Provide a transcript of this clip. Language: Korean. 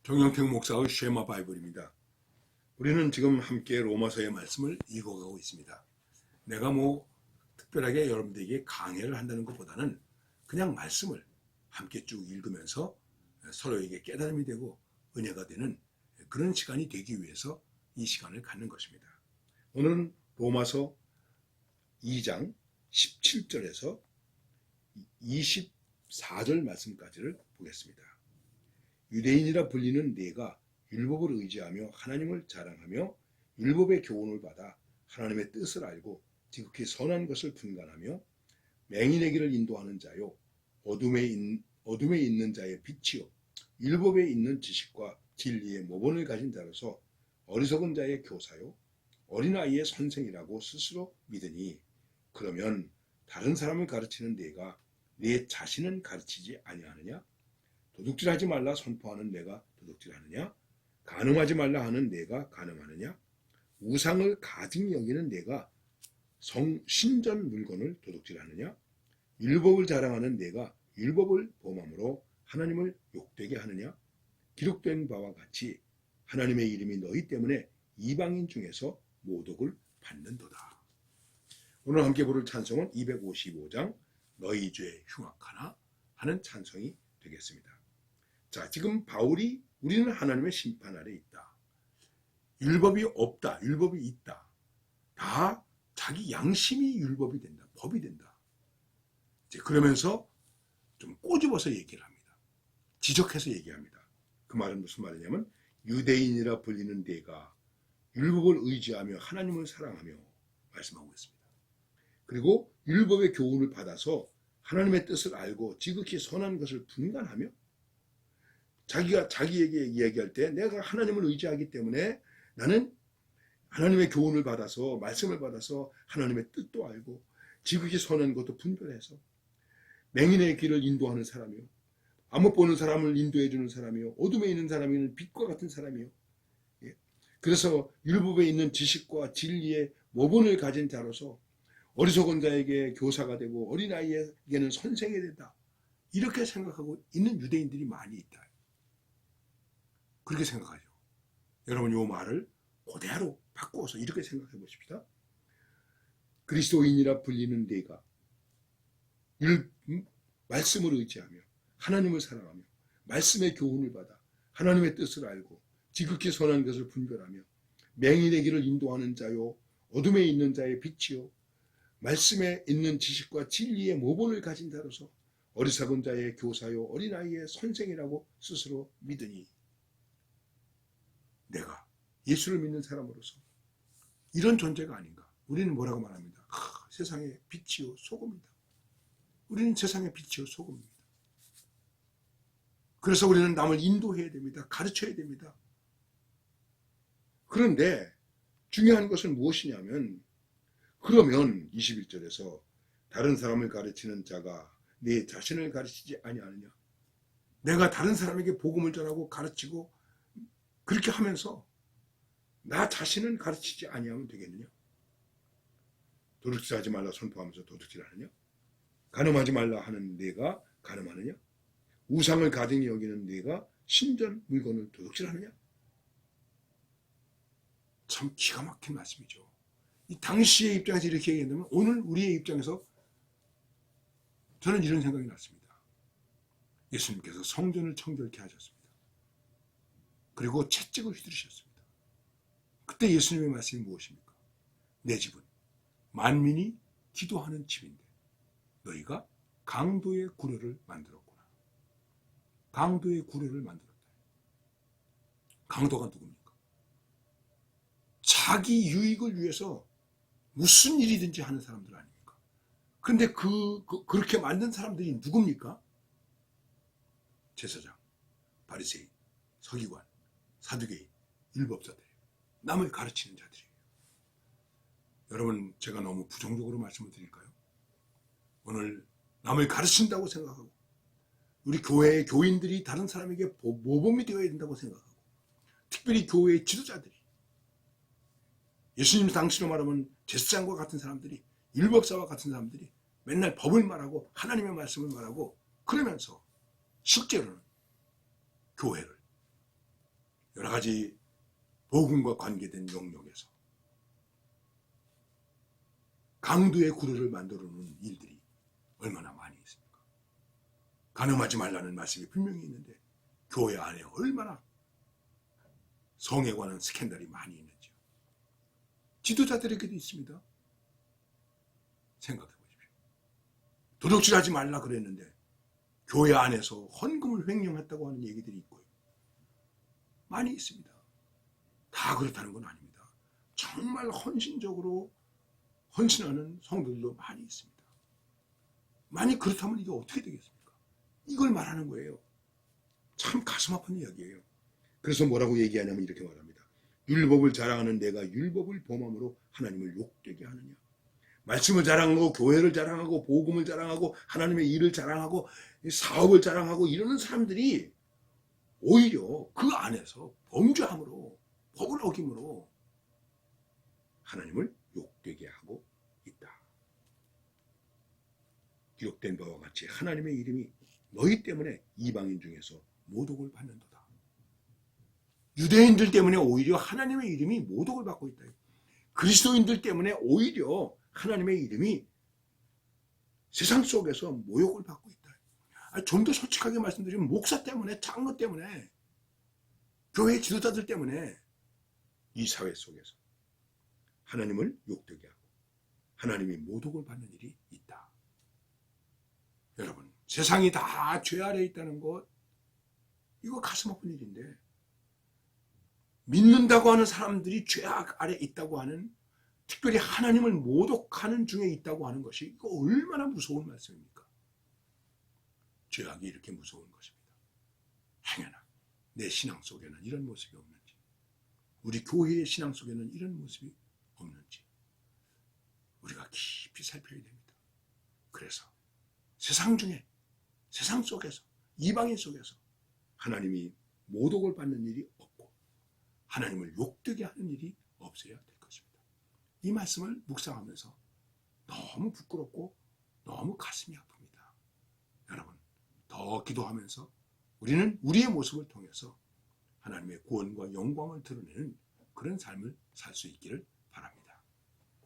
정영택 목사의 쉐마 바이블입니다. 우리는 지금 함께 로마서의 말씀을 읽어가고 있습니다. 내가 특별하게 여러분들에게 강해를 한다는 것보다는 그냥 말씀을 함께 쭉 읽으면서 서로에게 깨달음이 되고 은혜가 되는 그런 시간이 되기 위해서 이 시간을 갖는 것입니다. 오늘은 로마서 2장 17절에서 24절 말씀까지를 보겠습니다. 유대인이라 불리는 네가 율법을 의지하며 하나님을 자랑하며 율법의 교훈을 받아 하나님의 뜻을 알고 지극히 선한 것을 분간하며 맹인의 길을 인도하는 자요 어둠에 있는 자의 빛이요 율법에 있는 지식과 진리의 모본을 가진 자로서 어리석은 자의 교사요 어린아이의 선생이라고 스스로 믿으니 그러면 다른 사람을 가르치는 네가 네 자신은 가르치지 아니하느냐? 도둑질하지 말라 선포하는 내가 도둑질하느냐? 간음하지 말라 하는 내가 간음하느냐? 우상을 가증히 여기는 내가 신전 물건을 도둑질하느냐? 율법을 자랑하는 내가 율법을 범함으로 하나님을 욕되게 하느냐? 기록된 바와 같이 하나님의 이름이 너희 때문에 이방인 중에서 모독을 받는도다. 오늘 함께 부를 찬송은 255장 너희 죄 흉악하나 하는 찬송이 되겠습니다. 자, 지금 바울이 우리는 하나님의 심판 아래 있다. 율법이 없다. 율법이 있다. 다 자기 양심이 율법이 된다. 법이 된다. 이제 그러면서 좀 꼬집어서 얘기를 합니다. 지적해서 얘기합니다. 그 말은 무슨 말이냐면 유대인이라 불리는 네가 율법을 의지하며 하나님을 사랑하며 말씀하고 있습니다. 그리고 율법의 교훈을 받아서 하나님의 뜻을 알고 지극히 선한 것을 분간하며 자기가 자기에게 이야기할 때 내가 하나님을 의지하기 때문에 나는 하나님의 교훈을 받아서 말씀을 받아서 하나님의 뜻도 알고 지극히 선한 것도 분별해서 맹인의 길을 인도하는 사람이요 아못 보는 사람을 인도해 주는 사람이요 어둠에 있는 사람이는 빛과 같은 사람이요 그래서 율법에 있는 지식과 진리의 모본을 가진 자로서 어리석은 자에게 교사가 되고 어린아이에게는 선생이 된다. 이렇게 생각하고 있는 유대인들이 많이 있다. 그렇게 생각하죠. 여러분 이 말을 그대로 바꾸어서 이렇게 생각해 보십시다. 그리스도인이라 불리는 네가 말씀을 의지하며 하나님을 사랑하며 말씀의 교훈을 받아 하나님의 뜻을 알고 지극히 선한 것을 분별하며 맹인의 길을 인도하는 자요 어둠에 있는 자의 빛이요 말씀에 있는 지식과 진리의 모본을 가진 자로서 어리석은 자의 교사요 어린아이의 선생이라고 스스로 믿으니 내가 예수를 믿는 사람으로서 이런 존재가 아닌가. 우리는 뭐라고 말합니다. 세상의 빛이요 소금이다. 우리는 세상의 빛이요 소금입니다. 그래서 우리는 남을 인도해야 됩니다. 가르쳐야 됩니다. 그런데 중요한 것은 무엇이냐면 그러면 21절에서 다른 사람을 가르치는 자가 내 자신을 가르치지 아니하느냐. 내가 다른 사람에게 복음을 전하고 가르치고 그렇게 하면서 나 자신은 가르치지 아니하면 되겠느냐. 도둑질하지 말라 선포하면서 도둑질하느냐. 간음하지 말라 하는 내가 간음하느냐. 우상을 가증히 여기는 네가 신전 물건을 도둑질하느냐? 참 기가 막힌 말씀이죠. 이 당시의 입장에서 이렇게 얘기한다면 오늘 우리의 입장에서 저는 이런 생각이 났습니다. 예수님께서 성전을 청결케 하셨습니다. 그리고 채찍을 휘두르셨습니다. 그때 예수님의 말씀이 무엇입니까? 내 집은 만민이 기도하는 집인데 너희가 강도의 구려를 만들었구나. 강도의 구려를 만들었다. 강도가 누굽니까? 자기 유익을 위해서 무슨 일이든지 하는 사람들 아닙니까? 그런데 그렇게 만든 사람들이 누굽니까? 제사장, 바리새인, 서기관, 사두개인, 율법사들이에요. 남을 가르치는 자들이에요. 여러분 제가 너무 부정적으로 말씀을 드릴까요? 오늘 남을 가르친다고 생각하고 우리 교회의 교인들이 다른 사람에게 모범이 되어야 된다고 생각하고 특별히 교회의 지도자들이 예수님 당시로 말하면 제사장과 같은 사람들이 율법사와 같은 사람들이 맨날 법을 말하고 하나님의 말씀을 말하고 그러면서 실제로는 교회를 여러 가지 복음과 관계된 영역에서 강도의 구루를 만들어 놓은 일들이 얼마나 많이 있습니까? 간음하지 말라는 말씀이 분명히 있는데 교회 안에 얼마나 성에 관한 스캔들이 많이 있는지요. 지도자들에게도 있습니다. 생각해 보십시오. 도둑질하지 말라 그랬는데 교회 안에서 헌금을 횡령했다고 하는 얘기들이 있고요. 많이 있습니다. 다 그렇다는 건 아닙니다. 정말 헌신적으로 헌신하는 성도들도 많이 있습니다. 만약 그렇다면 이게 어떻게 되겠습니까? 이걸 말하는 거예요. 참 가슴 아픈 이야기예요. 그래서 뭐라고 얘기하냐면 이렇게 말합니다. 율법을 자랑하는 내가 율법을 범함으로 하나님을 욕되게 하느냐. 말씀을 자랑하고 교회를 자랑하고 복음을 자랑하고 하나님의 일을 자랑하고 사업을 자랑하고 이러는 사람들이 오히려 그 안에서 범죄함으로 법을 어김으로 하나님을 욕되게 하고 있다. 기록된 바와 같이 하나님의 이름이 너희 때문에 이방인 중에서 모독을 받는도다. 유대인들 때문에 오히려 하나님의 이름이 모독을 받고 있다. 그리스도인들 때문에 오히려 하나님의 이름이 세상 속에서 모욕을 받고 있다. 좀 더 솔직하게 말씀드리면 목사 때문에, 장로 때문에, 교회 지도자들 때문에 이 사회 속에서 하나님을 욕되게 하고 하나님이 모독을 받는 일이 있다. 여러분, 세상이 다 죄 아래에 있다는 것, 이거 가슴 아픈 일인데, 믿는다고 하는 사람들이 죄악 아래에 있다고 하는, 특별히 하나님을 모독하는 중에 있다고 하는 것이 이거 얼마나 무서운 말씀입니까? 죄악이 이렇게 무서운 것입니다. 행여나 내 신앙 속에는 이런 모습이 없는지, 우리 교회의 신앙 속에는 이런 모습이 없는지 우리가 깊이 살펴야 됩니다. 그래서 세상 중에, 세상 속에서, 이방인 속에서 하나님이 모독을 받는 일이 없고 하나님을 욕되게 하는 일이 없어야 될 것입니다. 이 말씀을 묵상하면서 너무 부끄럽고 너무 가슴이 아픕니다. 여러분, 더 기도하면서 우리는 우리의 모습을 통해서 하나님의 구원과 영광을 드러내는 그런 삶을 살 수 있기를